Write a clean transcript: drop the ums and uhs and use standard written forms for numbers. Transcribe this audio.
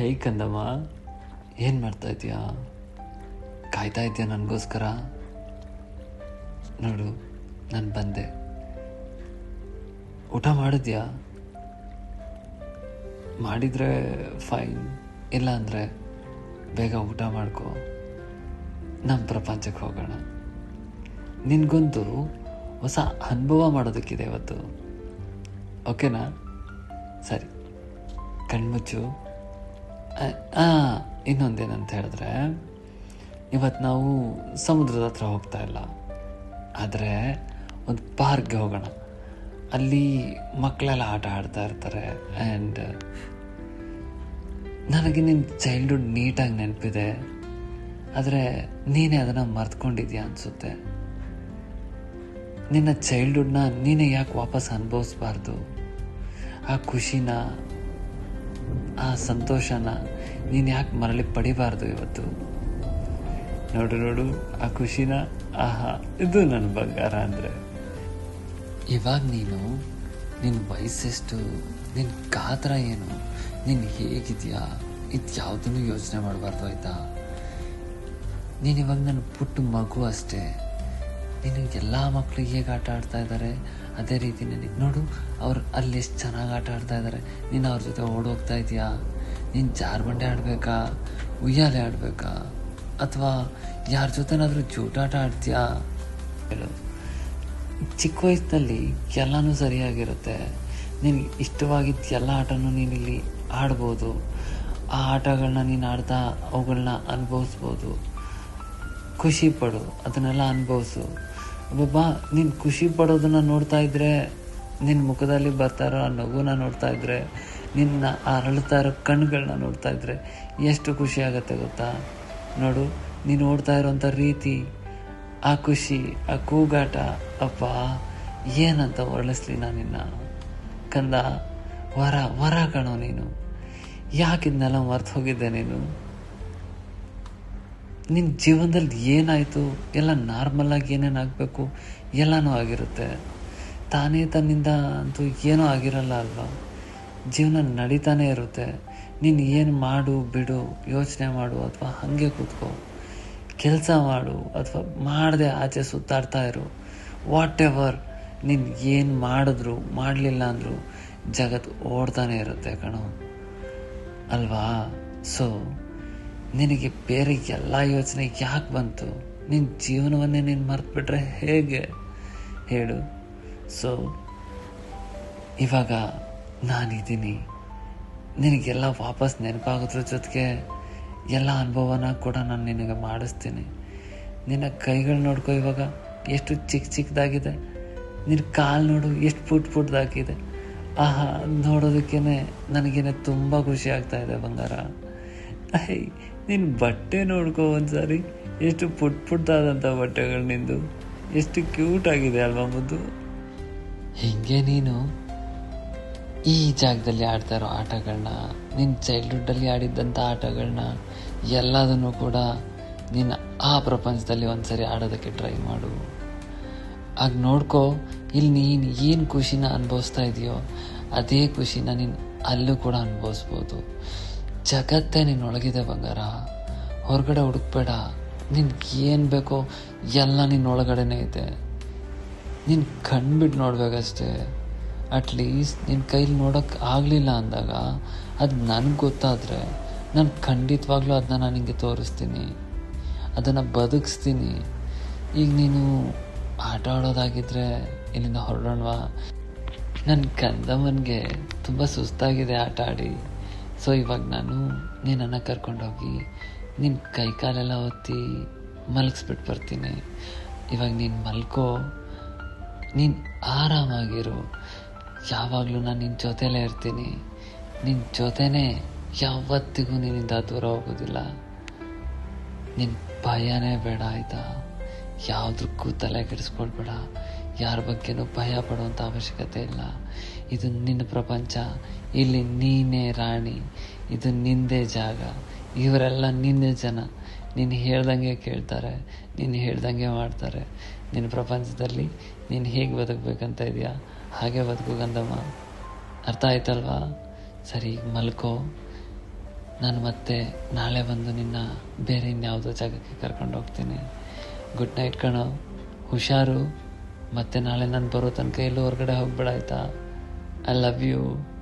ಹೇ ಕಂದಮ್ಮ, ಏನು ಮಾಡ್ತಾ ಇದೀಯಾ? ಕಾಯ್ತಾ ಇದೆಯಾ ನನಗೋಸ್ಕರ? ನೋಡು, ನಾನು ಬಂದೆ. ಊಟ ಮಾಡಿದ್ಯಾ? ಮಾಡಿದರೆ ಫೈನ್, ಇಲ್ಲ ಅಂದರೆ ಬೇಗ ಊಟ ಮಾಡ್ಕೊ, ನಮ್ಮ ಪ್ರಪಂಚಕ್ಕೆ ಹೋಗೋಣ. ನಿನಗೊಂದು ಹೊಸ ಅನುಭವ ಮಾಡೋದಕ್ಕಿದೆ ಇವತ್ತು, ಓಕೆನಾ? ಸರಿ, ಕಣ್ಮುಚ್ಚು. ಇನ್ನೊಂದೇನಂತ ಹೇಳಿದ್ರೆ, ಇವತ್ತು ನಾವು ಸಮುದ್ರದ ಹತ್ರ ಹೋಗ್ತಾ ಇಲ್ಲ, ಆದರೆ ಒಂದು ಪಾರ್ಕ್ಗೆ ಹೋಗೋಣ. ಅಲ್ಲಿ ಮಕ್ಕಳೆಲ್ಲ ಆಟ ಆಡ್ತಾ ಇರ್ತಾರೆ. ಆ್ಯಂಡ್ ನನಗೆ ನಿನ್ನ ಚೈಲ್ಡ್ಹುಡ್ ನೀಟಾಗಿ ನೆನಪಿದೆ, ಆದರೆ ನೀನೇ ಅದನ್ನು ಮರ್ತ್ಕೊಂಡಿದ್ಯಾ ಅನಿಸುತ್ತೆ. ನಿನ್ನ ಚೈಲ್ಡ್ಹುಡ್ನ ನೀನೇ ಯಾಕೆ ವಾಪಸ್ ಅನುಭವಿಸ್ಬಾರ್ದು? ಆ ಖುಷಿನ, ಆ ಸಂತೋಷನ ನೀನು ಯಾಕೆ ಮರಳಿ ಪಡಿಬಾರ್ದು ಇವತ್ತು? ನೋಡು ಆ ಖುಷಿನ. ಆಹಾ, ಇದು ನನ್ನ ಬಂಗಾರ. ಅಂದರೆ ಇವಾಗ ನಿನ್ನ ವಯಸ್ಸೆಷ್ಟು, ನಿನ್ನ ಗಾತ್ರ ಏನು, ನೀನು ಹೇಗಿದೆಯಾ, ಇದು ಯಾವುದನ್ನು ಯೋಚನೆ ಮಾಡಬಾರ್ದು, ಆಯಿತಾ? ನೀನಿವಾಗ ನನ್ನ ಪುಟ್ಟ ಮಗು ಅಷ್ಟೇ. ನೀನು ಎಲ್ಲ ಮಕ್ಕಳು ಹೇಗೆ ಆಟ ಆಡ್ತಾ ಇದ್ದಾರೆ ಅದೇ ರೀತಿ ನನಗೆ ನೋಡು, ಅವ್ರು ಅಲ್ಲಿ ಎಷ್ಟು ಚೆನ್ನಾಗಿ ಆಟ ಆಡ್ತಾ ಇದ್ದಾರೆ. ನೀನು ಅವ್ರ ಜೊತೆ ಓಡೋಗ್ತಾ ಇದೆಯಾ? ನೀನು ಜಾರ್ಬಂಡೆ ಆಡಬೇಕಾ, ಉಯ್ಯಾಲೆ ಆಡಬೇಕಾ, ಅಥವಾ ಯಾರ ಜೊತೆನಾದರೂ ಜೂಟಾಟ ಆಡ್ತೀಯಾ? ಹೇಳು. ಚಿಕ್ಕ ವಯಸ್ಸಿನಲ್ಲಿ ಎಲ್ಲನೂ ಸರಿಯಾಗಿರುತ್ತೆ. ನಿನಗೆ ಇಷ್ಟವಾಗಿದ್ದ ಎಲ್ಲ ಆಟನೂ ನೀನಿಲ್ಲಿ ಆಡ್ಬೋದು. ಆ ಆಟಗಳನ್ನ ನೀನು ಆಡ್ತಾ ಅವುಗಳನ್ನ ಅನುಭವಿಸ್ಬೋದು. ಖುಷಿ ಪಡು, ಅದನ್ನೆಲ್ಲ ಅನುಭವಿಸು. ಬಾ, ನೀನು ಖುಷಿ ಪಡೋದನ್ನು ನೋಡ್ತಾ ಇದ್ರೆ, ನಿನ್ನ ಮುಖದಲ್ಲಿ ಬರ್ತಾ ಇರೋ ಆ ನಗುನ ನೋಡ್ತಾ ಇದ್ರೆ, ನಿನ್ನ ಅರಳ್ತಾ ಇರೋ ಕಣ್ಣುಗಳನ್ನ ನೋಡ್ತಾ ಇದ್ರೆ ಎಷ್ಟು ಖುಷಿ ಆಗುತ್ತೆ ಗೊತ್ತಾ? ನೋಡು, ನೀನು ಓಡ್ತಾ ಇರೋಂಥ ರೀತಿ, ಆ ಖುಷಿ, ಆ ಕೂಗಾಟ, ಅಪ್ಪ ಏನಂತ ವರ್ಣಿಸ್ಲಿ ನಾನಿನ್ನ. ಕಂದ, ವರ ಕಾಣೋ ನೀನು. ಯಾಕಿದ್ನೆಲ್ಲ ಮರ್ತು ಹೋಗಿದ್ದೆ ನೀನು? ನಿನ್ನ ಜೀವನದಲ್ಲಿ ಏನಾಯಿತು, ಎಲ್ಲ ನಾರ್ಮಲಾಗಿ ಏನೇನಾಗಬೇಕು ಎಲ್ಲನೂ ಆಗಿರುತ್ತೆ. ತಾನೇ ತನ್ನಿಂದ ಅಂತೂ ಏನೂ ಆಗಿರಲ್ಲ ಅಲ್ವಾ? ಜೀವನ ನಡೀತಾನೆ ಇರುತ್ತೆ. ನೀನು ಏನು ಮಾಡು ಬಿಡು, ಯೋಚನೆ ಮಾಡು ಅಥವಾ ಹಾಗೆ ಕೂತ್ಕೋ, ಕೆಲಸ ಮಾಡು ಅಥವಾ ಮಾಡದೆ ಆಚೆ ಸುತ್ತಾಡ್ತಾ ಇರು, ವಾಟ್ ಎವರ್. ನೀನು ಏನು ಮಾಡಿದ್ರು ಮಾಡಲಿಲ್ಲ ಅಂದರೂ ಜಗತ್ತು ಓಡ್ತಾನೆ ಇರುತ್ತೆ ಕಣೋ, ಅಲ್ವಾ? ಸೊ ನಿನಗೆ ಬೇರೆ ಎಲ್ಲ ಯೋಚನೆ ಯಾಕೆ ಬಂತು? ನಿನ್ನ ಜೀವನವನ್ನೇ ನೀನು ಮರೆತುಬಿಟ್ರೆ ಹೇಗೆ ಹೇಳು? ಸೊ ಇವಾಗ ನಾನಿದ್ದೀನಿ, ನಿನಗೆಲ್ಲ ವಾಪಸ್ ನೆನಪಾಗೋದ್ರ ಜೊತೆಗೆ ಎಲ್ಲ ಅನುಭವನ ಕೂಡ ನಾನು ನಿನಗೆ ಮಾಡಿಸ್ತೀನಿ. ನಿನ್ನ ಕೈಗಳು ನೋಡ್ಕೊ, ಇವಾಗ ಎಷ್ಟು ಚಿಕ್ಕದಾಗಿದೆ. ನಿನ್ನ ಕಾಲು ನೋಡು, ಎಷ್ಟು ಪುಟ್ಟದಾಗಿದೆ. ಆಹಾ, ನೋಡೋದಕ್ಕೇ ನನಗೇನೆ ತುಂಬ ಖುಷಿ ಆಗ್ತಾ ಇದೆ ಬಂಗಾರ. ನಿನ್ನ ಬಟ್ಟೆ ನೋಡ್ಕೊ ಒಂದ್ಸಾರಿ, ಎಷ್ಟು ಪುಟ್ಟದಾದಂಥ ಬಟ್ಟೆಗಳು ನಿಂದು, ಎಷ್ಟು ಕ್ಯೂಟ್ ಆಗಿದೆ ಅಲ್ವಾ ಮುದ್ದು? ಹೀಗೆ ನೀನು ಈ ಜಾಗದಲ್ಲಿ ಆಡ್ತಾ ಇರೋ ಆಟಗಳನ್ನ, ನಿನ್ನ ಚೈಲ್ಡ್ಹುಡ್ಡಲ್ಲಿ ಆಡಿದ್ದಂಥ ಆಟಗಳನ್ನ ಎಲ್ಲದನ್ನು ಕೂಡ ನೀನು ಆ ಪ್ರಪಂಚದಲ್ಲಿ ಒಂದ್ಸರಿ ಆಡೋದಕ್ಕೆ ಟ್ರೈ ಮಾಡು. ಆಗ ನೋಡ್ಕೋ, ಇಲ್ಲಿ ನೀನು ಏನು ಖುಷಿನ ಅನುಭವಿಸ್ತಾ ಇದೆಯೋ ಅದೇ ಖುಷಿನ ನೀನು ಅಲ್ಲೂ ಕೂಡ ಅನುಭವಿಸ್ಬೋದು. ಜಗತ್ತೇ ನಿನ್ನೊಳಗಿದೆ ಬಂಗಾರ, ಹೊರಗಡೆ ಹುಡುಕ್ಬೇಡ. ನಿನ್ಗೆ ಏನು ಬೇಕೋ ಎಲ್ಲ ನಿನ್ನೊಳಗಡೆನೇ ಇದೆ. ನೀನು ಕಣ್ಬಿಟ್ಟು ನೋಡ್ಬೇಕಷ್ಟೇ. ಅಟ್ಲೀಸ್ಟ್ ನಿನ್ನ ಕೈಲಿ ನೋಡೋಕ್ಕೆ ಆಗಲಿಲ್ಲ ಅಂದಾಗ ಅದು ನನಗೆ ಗೊತ್ತಾದರೆ ನಾನು ಖಂಡಿತವಾಗ್ಲೂ ಅದನ್ನ ನಾನು ನಿನಗೆ ತೋರಿಸ್ತೀನಿ, ಅದನ್ನು ಬದುಕಿಸ್ತೀನಿ. ಈಗ ನೀನು ಆಟ ಆಡೋದಾಗಿದ್ದರೆ ಇಲ್ಲಿಂದ ಹೊರಡೋಣವಾ? ನನ್ನ ಕಂದಮ್ಮನಿಗೆ ತುಂಬ ಸುಸ್ತಾಗಿದೆ ಆಟ ಆಡಿ. ಸೊ ಇವಾಗ ನಾನು ನಿನ್ನನ್ನು ಕರ್ಕೊಂಡೋಗಿ ನಿನ್ನ ಕೈ ಕಾಲೆಲ್ಲ ಒತ್ತಿ ಮಲಗಿಸ್ಬಿಟ್ಟು ಬರ್ತೀನಿ. ಇವಾಗ ನೀನು ಮಲ್ಕೋ, ನೀನು ಆರಾಮಾಗಿರು. ಯಾವಾಗಲೂ ನಾನು ನಿನ್ನ ಜೊತೆಲೇ ಇರ್ತೀನಿ. ನಿನ್ನ ಜೊತೆನೇ ಯಾವತ್ತಿಗೂ ನಿನ್ನಿಂದ ದೂರ ಹೋಗೋದಿಲ್ಲ. ನಿನ್ನ ಭಯನೇ ಬೇಡ, ಆಯಿತಾ? ಯಾವುದಕ್ಕೂ ತಲೆ ಕೆಡಿಸ್ಕೊಳ್ಬೇಡ. ಯಾರ ಬಗ್ಗೆನೂ ಭಯ ಪಡುವಂಥ ಅವಶ್ಯಕತೆ ಇಲ್ಲ. ಇದು ನಿನ್ನ ಪ್ರಪಂಚ, ಇಲ್ಲಿ ನೀನೇ ರಾಣಿ, ಇದು ನಿಂದೇ ಜಾಗ, ಇವರೆಲ್ಲ ನಿನ್ನೆ ಜನ. ನೀನು ಹೇಳ್ದಂಗೆ ಕೇಳ್ತಾರೆ, ನೀನು ಹೇಳ್ದಂಗೆ ಮಾಡ್ತಾರೆ. ನಿನ್ನ ಪ್ರಪಂಚದಲ್ಲಿ ನೀನು ಹೇಗೆ ಬದುಕಬೇಕಂತ ಇದೆಯಾ ಹಾಗೆ ಬದುಕು ಗಂಧಮ್ಮ. ಅರ್ಥ ಆಯ್ತಲ್ವಾ? ಸರಿ, ಮಲ್ಕೋ. ನಾನು ಮತ್ತೆ ನಾಳೆ ಬಂದು ನಿನ್ನ ಬೇರೆ ಇನ್ಯಾವುದೋ ಜಾಗಕ್ಕೆ ಕರ್ಕೊಂಡು ಹೋಗ್ತೀನಿ. ಗುಡ್ ನೈಟ್ ಕಣೋ, ಹುಷಾರು. ಮತ್ತೆ ನಾಳೆ ನಾನು ಬರೋ ತನಕ ಎಲ್ಲೂ ಹೊರಗಡೆ ಹೋಗ್ಬೇಡ ಆಯಿತಾ? I love you.